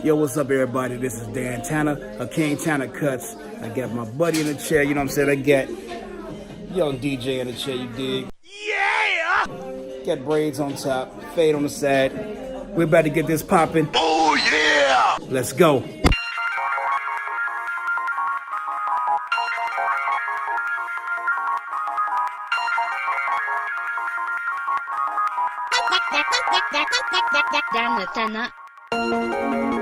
Yo, what's up, everybody? This is Dan Tanner of King Tanner Cuts. I got my buddy in the chair, you know what I'm saying? I got young DJ in the chair, you dig? Yeah! Got braids on top, fade on the side. We're about to get this popping. Oh, yeah! Let's go. Dan Tanner.